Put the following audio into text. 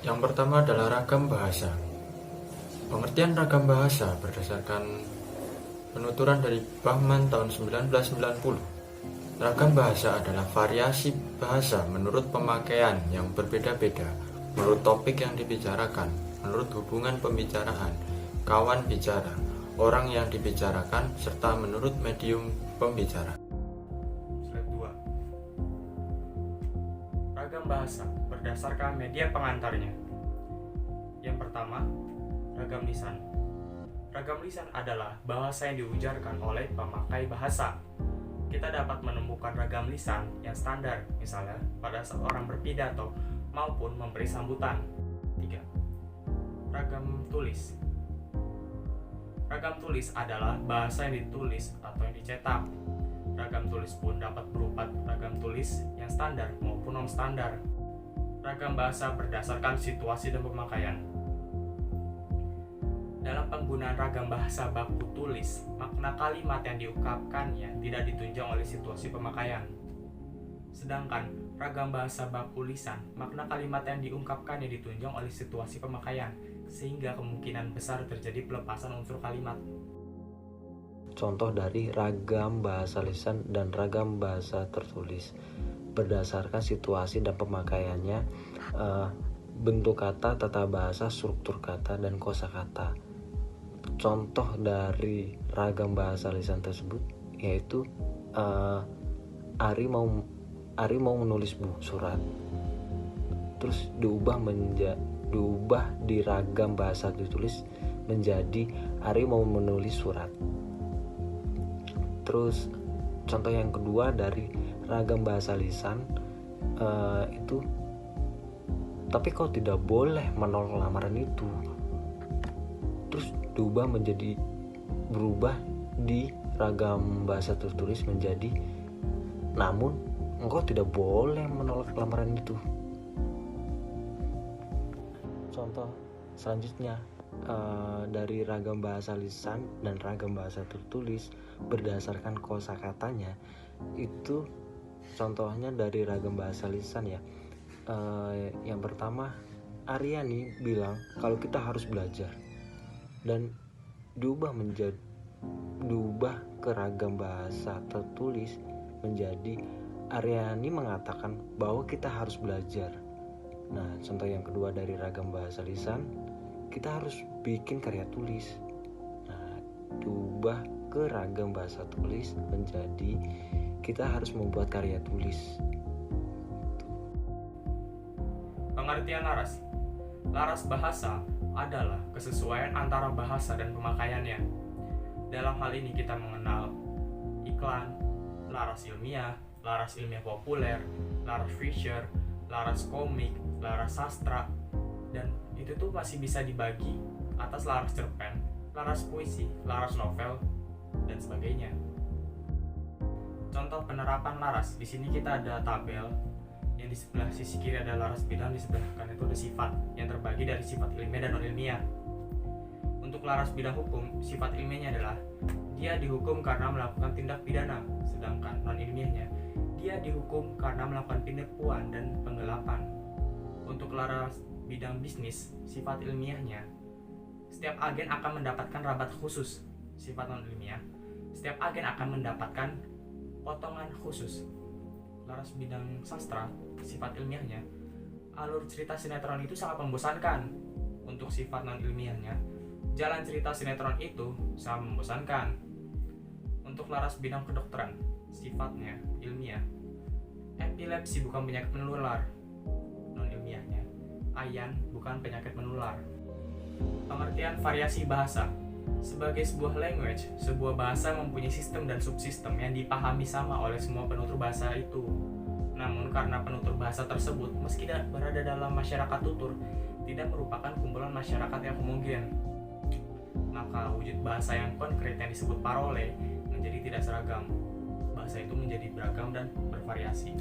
Yang pertama adalah ragam bahasa. Pengertian ragam bahasa berdasarkan penuturan dari Bahman tahun 1990. Ragam bahasa adalah variasi bahasa menurut pemakaian yang berbeda-beda, menurut topik yang dibicarakan, menurut hubungan pembicaraan, kawan bicara, orang yang dibicarakan, serta menurut medium pembicara. Slide 2. Ragam bahasa berdasarkan media pengantarnya. Yang pertama, ragam lisan. Ragam lisan adalah bahasa yang diujarkan oleh pemakai bahasa. Kita dapat menemukan ragam lisan yang standar, misalnya pada saat orang berpidato maupun memberi sambutan. 3. Ragam tulis. Ragam tulis adalah bahasa yang ditulis atau yang dicetak. Ragam tulis pun dapat berupa ragam tulis yang standar maupun non-standar. Ragam bahasa berdasarkan situasi dan pemakaian. Dalam penggunaan ragam bahasa baku tulis, makna kalimat yang diungkapkannya tidak ditunjang oleh situasi pemakaian. Sedangkan ragam bahasa baku lisan, makna kalimat yang diungkapkannya ditunjang oleh situasi pemakaian, sehingga kemungkinan besar terjadi pelepasan unsur kalimat. Contoh dari ragam bahasa lisan dan ragam bahasa tertulis berdasarkan situasi dan pemakaiannya, bentuk kata, tata bahasa, struktur kata, dan kosakata. Contoh dari ragam bahasa lisan tersebut yaitu Ari mau menulis surat, terus diubah di ragam bahasa ditulis menjadi Ari mau menulis surat. Terus contoh yang kedua dari ragam bahasa lisan itu, tapi kau tidak boleh menolak lamaran itu. Terus berubah di ragam bahasa tertulis menjadi, namun engkau tidak boleh menolak lamaran itu. Contoh selanjutnya dari ragam bahasa lisan dan ragam bahasa tertulis berdasarkan kosakatanya, itu contohnya dari ragam bahasa lisan ya. Yang pertama, Aryani bilang kalau kita harus belajar, dan diubah ke ragam bahasa tertulis menjadi Aryani mengatakan bahwa kita harus belajar. Nah, contoh yang kedua dari ragam bahasa lisan, kita harus bikin karya tulis. Nah, diubah ke ragam bahasa tulis menjadi kita harus membuat karya tulis. Pengertian laras. Laras bahasa adalah kesesuaian antara bahasa dan pemakaiannya. Dalam hal ini kita mengenal iklan, laras ilmiah populer, laras feature, laras komik, laras sastra, dan itu tuh masih bisa dibagi atas laras cerpen, laras puisi, laras novel, dan sebagainya. Contoh penerapan laras, di sini kita ada tabel yang di sebelah sisi kiri ada laras bidang, di sebelah kanan itu ada sifat yang terbagi dari sifat ilmiah dan non ilmiah. Untuk laras bidang hukum, sifat ilmiahnya adalah dia dihukum karena melakukan tindak pidana, sedangkan non ilmiahnya dia dihukum karena melakukan penipuan dan penggelapan. Untuk laras bidang bisnis, sifat ilmiahnya setiap agen akan mendapatkan rabat khusus. Sifat non ilmiah, setiap agen akan mendapatkan potongan khusus. Laras bidang sastra, sifat ilmiahnya alur cerita sinetron itu sangat membosankan. Untuk sifat non ilmiahnya, jalan cerita sinetron itu sangat membosankan. Untuk laras bidang kedokteran, sifatnya ilmiah, epilepsi bukan penyakit menular. Non ilmiahnya, ayan bukan penyakit menular. Pengertian variasi bahasa. Sebagai sebuah language, sebuah bahasa mempunyai sistem dan subsistem yang dipahami sama oleh semua penutur bahasa itu. Namun karena penutur bahasa tersebut, meski berada dalam masyarakat tutur, tidak merupakan kumpulan masyarakat yang homogen, maka wujud bahasa yang konkret yang disebut parole menjadi tidak seragam. Bahasa itu menjadi beragam dan bervariasi.